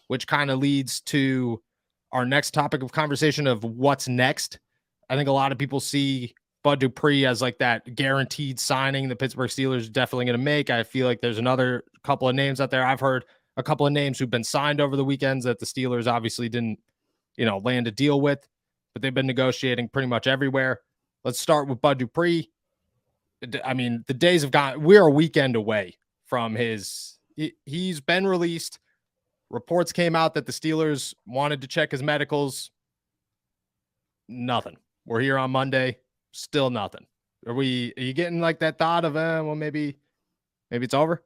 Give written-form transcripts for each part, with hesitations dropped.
which kind of leads to our next topic of conversation of what's next. I think a lot of people see Bud Dupree as like that guaranteed signing the Pittsburgh Steelers are definitely going to make. I feel like there's another couple of names out there. I've heard a couple of names who've been signed over the weekends that the Steelers obviously didn't, land a deal with, but they've been negotiating pretty much everywhere. Let's start with Bud Dupree. I mean, the days have gone. We're a weekend away from he's been released. Reports came out that the Steelers wanted to check his medicals. Nothing. We're here on Monday. Still nothing. Are you getting like that thought of, well, maybe it's over?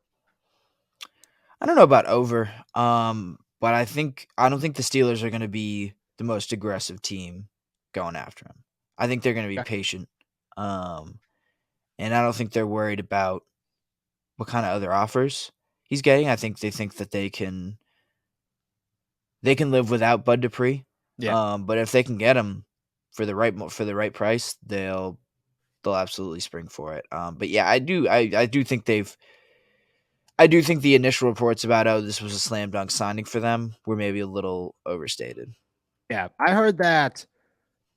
I don't know about over, but I don't think the Steelers are going to be the most aggressive team going after him. I think they're going to be patient, and I don't think they're worried about what kind of other offers he's getting. I think they think that they can live without Bud Dupree. Yeah. But if they can get him for the right price, they'll absolutely spring for it. But yeah, I do think the initial reports about this was a slam dunk signing for them were maybe a little overstated. Yeah, I heard that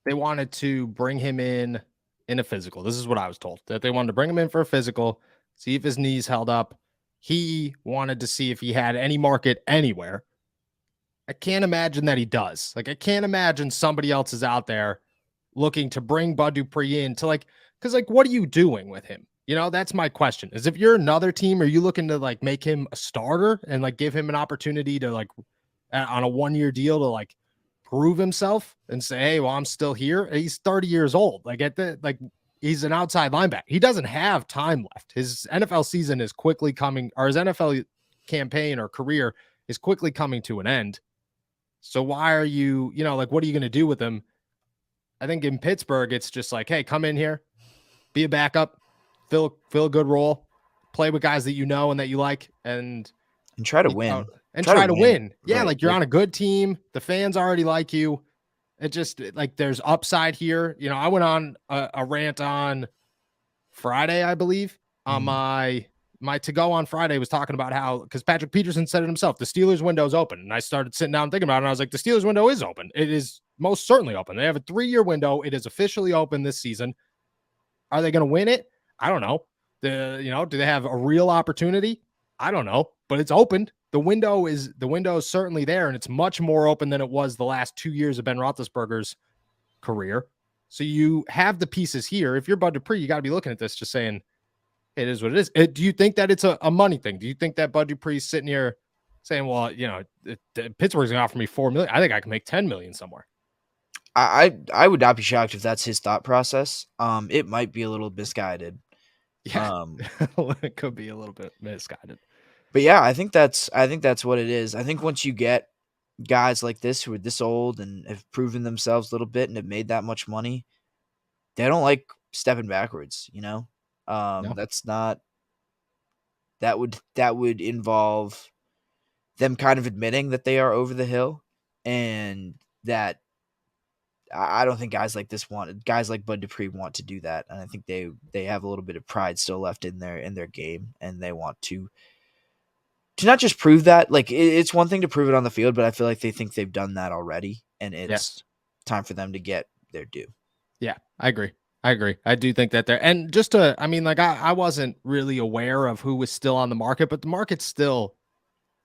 they wanted to bring him in a physical. This is what I was told, that they wanted to bring him in for a physical, see if his knees held up. He wanted to see if he had any market anywhere. I can't imagine that he does. Like, I can't imagine somebody else is out there looking to bring Bud Dupree in to because what are you doing with him? That's my question. Is if you're another team, are you looking to make him a starter and give him an opportunity to on a 1-year deal to prove himself and say, hey, well, I'm still here. He's 30 years old. He's an outside linebacker. He doesn't have time left. His NFL season is quickly coming, or his NFL campaign or career is quickly coming to an end. So why are you, what are you going to do with him? I think in Pittsburgh, it's just hey, come in here, be a backup, fill a good role, play with guys that you know and that you like, and try to win. Try to win. Yeah, right. You're on a good team. The fans already like you. It just there's upside here. I went on a rant on Friday, I believe, on my to go on Friday was talking about how, because Patrick Peterson said it himself, the Steelers window is open. And I started sitting down thinking about it. And I was like, the Steelers window is open. It is most certainly open. They have a 3-year window. It is officially open this season. Are they going to win it? I don't know. Do they have a real opportunity? I don't know, but it's opened. The window is certainly there, and it's much more open than it was the last 2 years of Ben Roethlisberger's career. So you have the pieces here. If you're Bud Dupree, you got to be looking at this just saying, it is what it is. Do you think that it's a money thing? Do you think that Bud Dupree's sitting here saying, well, Pittsburgh's going to offer me $4 million. I think I can make $10 million somewhere. I would not be shocked if that's his thought process. It might be a little misguided. Yeah, it could be a little bit misguided. But yeah, I think that's what it is. I think once you get guys like this who are this old and have proven themselves a little bit and have made that much money, they don't like stepping backwards. No. That's not. That would involve them kind of admitting that they are over the hill, and that I don't think guys like Bud Dupree want to do that, and I think they have a little bit of pride still left in their game, and they want to not just prove that. It's one thing to prove it on the field, but I feel like they think they've done that already, and it's time for them to get their due. Yeah, I agree. I do think that and just to, I wasn't really aware of who was still on the market, but the market's still.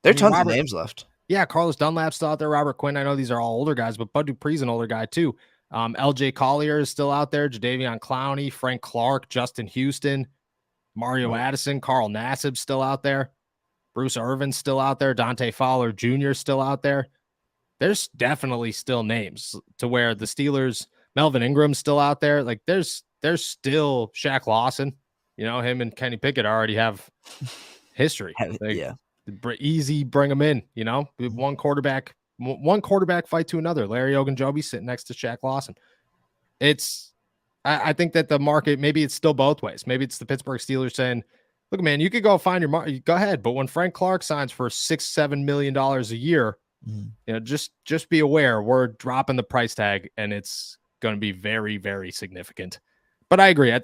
There are tons of names left. Yeah, Carlos Dunlap's still out there. Robert Quinn. I know these are all older guys, but Bud Dupree's an older guy too. LJ Collier is still out there. Jadeveon Clowney, Frank Clark, Justin Houston, Mario Addison, Carl Nassib's still out there. Bruce Irvin's still out there. Dante Fowler Jr. is still out there. There's definitely still names to where the Steelers, Melvin Ingram's still out there. There's still Shaq Lawson. Him and Kenny Pickett already have history. Yeah. Easy, bring them in. One quarterback fight to another. Larry Ogunjobi sitting next to Shaq Lawson. I think that the market, maybe it's still both ways. Maybe it's the Pittsburgh Steelers saying, look, man, you could go find your market. Go ahead. But when Frank Clark signs for $6-7 million a year, just be aware we're dropping the price tag, and it's going to be very, very significant. But I agree. I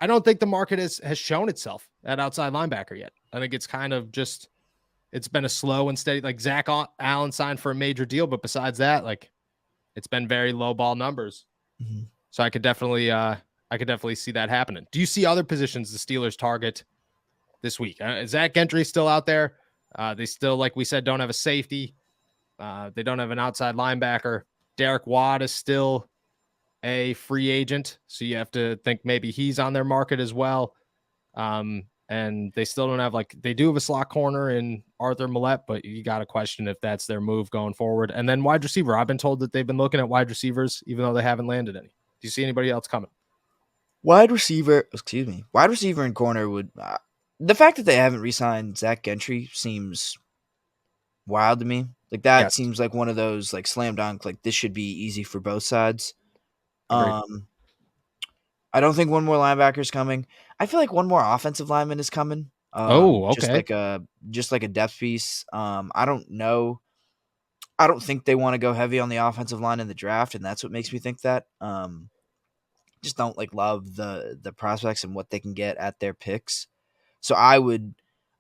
don't think the market has shown itself at outside linebacker yet. I think it's kind of just it's been a slow and steady. Like Zach Allen signed for a major deal, but besides that, like it's been very low ball numbers. Mm-hmm. So I could definitely see that happening. Do you see other positions the Steelers target this week? Is Zach Gentry still out there? They still, like we said, don't have a safety. They don't have an outside linebacker. Derek Watt is still a free agent, so you have to think maybe he's on their market as well. And they still don't have, like, they do have a slot corner in Arthur Millette, but you got to question if that's their move going forward. And then wide receiver, I've been told that they've been looking at wide receivers, even though they haven't landed any. Do you see anybody else coming? Wide receiver and corner would. The fact that they haven't re-signed Zach Gentry seems wild to me. Like that Yes. seems like one of those like slam dunk. Like this should be easy for both sides. Agreed. I don't think one more linebacker is coming. I feel like one more offensive lineman is coming. Just Okay. like a depth piece. I don't know. I don't think they want to go heavy on the offensive line in the draft, and that's what makes me think that. Just don't like love the prospects and what they can get at their picks. So I'm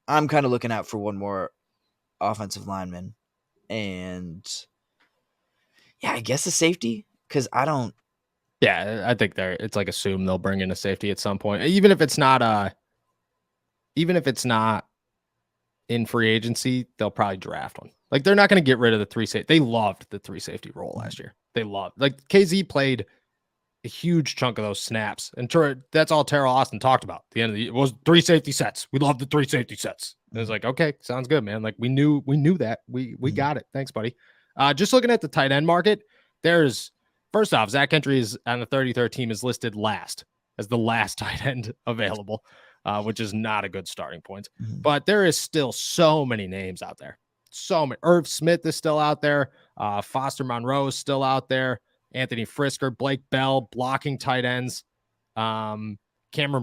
kind of looking out for one more offensive lineman, and yeah, I guess a safety because I don't. Yeah, I think it's like assumed they'll bring in a safety at some point, even if it's not in free agency, they'll probably draft one. Like they're not going to get rid of the three safety. They loved the three safety role last year. They loved, like, KZ played a huge chunk of those snaps, and that's all Terrell Austin talked about. At the end of the year, it was three safety sets. We love the three safety sets. And it was like, okay, sounds good, man. Like we knew that. We got it. Thanks, buddy. Just looking at the tight end market, there's, first off, Zach Gentry is on the 33rd team, is listed last as the last tight end available, which is not a good starting point. But there is still so many names out there. So many. Irv Smith is still out there. Foster Monroe is still out there. Anthony Frisker, Blake Bell, blocking tight ends. Cameron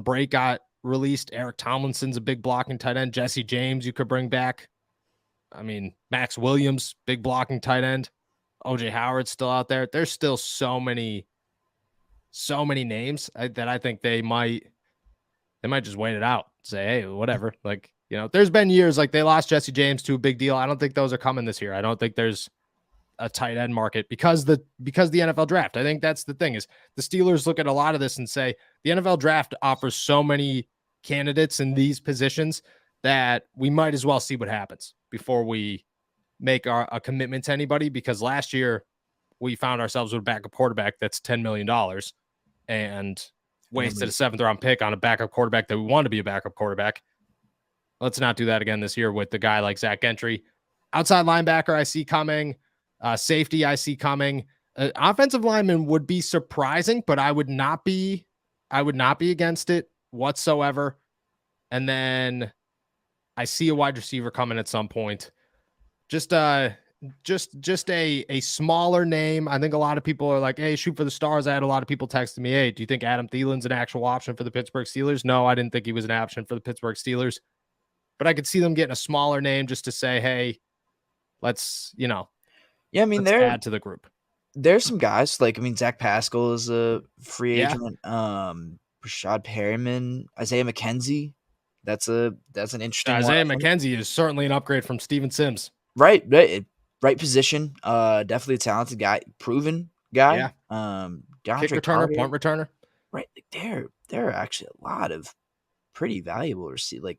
Brake got released. Eric Tomlinson's a big blocking tight end. Jesse James you could bring back. I mean, Max Williams, big blocking tight end. OJ Howard's still out there. There's still so many names that I think they might just wait it out. Say, hey, whatever. Like, you know, there's been years like they lost Jesse James to a big deal. I don't think those are coming this year. I don't think there's a tight end market because the NFL draft. I think that's the thing, is the Steelers look at a lot of this and say the NFL draft offers so many candidates in these positions that we might as well see what happens before we make a commitment to anybody, because last year we found ourselves with a backup quarterback that's $10 million and wasted a 7th round pick on a backup quarterback that we want to be a backup quarterback. Let's not do that again this year with the guy like Zach Gentry. Outside linebacker I see coming. Safety I see coming. Offensive lineman would be surprising, but I would not be against it whatsoever. And then I see a wide receiver coming at some point. Just a smaller name. I think a lot of people are like, hey, shoot for the stars. I had a lot of people texting me, hey, do you think Adam Thielen's an actual option for the Pittsburgh Steelers? No, I didn't think he was an option for the Pittsburgh Steelers. But I could see them getting a smaller name just to say, hey, let's, Yeah, I mean, let's add to the group. There's some guys like, I mean, Zach Pascal is a free agent. Rashad Perryman, Isaiah McKenzie. That's an interesting one. Isaiah McKenzie is certainly an upgrade from Steven Sims. Right position. Definitely a talented guy, proven guy. Yeah. Kick returner, punt returner. Right. Like there are actually a lot of pretty valuable receivers. Like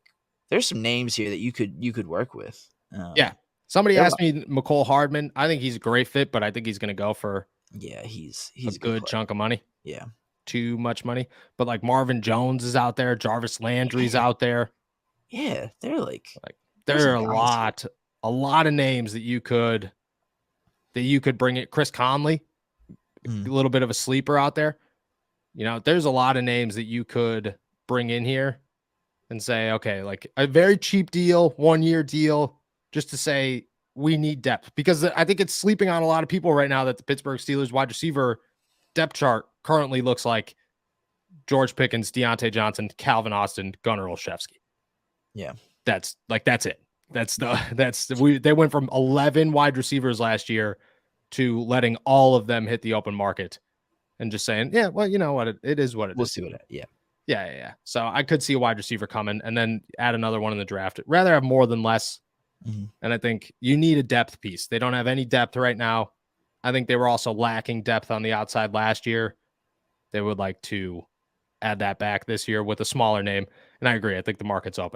there's some names here that you could work with. Yeah. Somebody asked me McCole Hardman. I think he's a great fit, but I think he's going to go for he's a good chunk of money. Yeah. Too much money. But like Marvin Jones is out there. Jarvis Landry's out there. Yeah. They're like there are a lot of names that you could bring it. Chris Conley, a little bit of a sleeper out there. There's a lot of names that you could bring in here and say, okay, like a very cheap deal, 1-year deal, just to say we need depth, because I think it's sleeping on a lot of people right now that the Pittsburgh Steelers wide receiver depth chart currently looks like George Pickens, Deontay Johnson, Calvin Austin, Gunnar Olszewski. Yeah. That's it. They went from 11 wide receivers last year to letting all of them hit the open market and just saying, yeah, well, you know what? It is what it is. We'll see what Yeah. So I could see a wide receiver coming and then add another one in the draft. Rather have more than less. Mhm. And I think you need a depth piece. They don't have any depth right now. I think they were also lacking depth on the outside last year. They would like to add that back this year with a smaller name. And I agree. I think the market's open.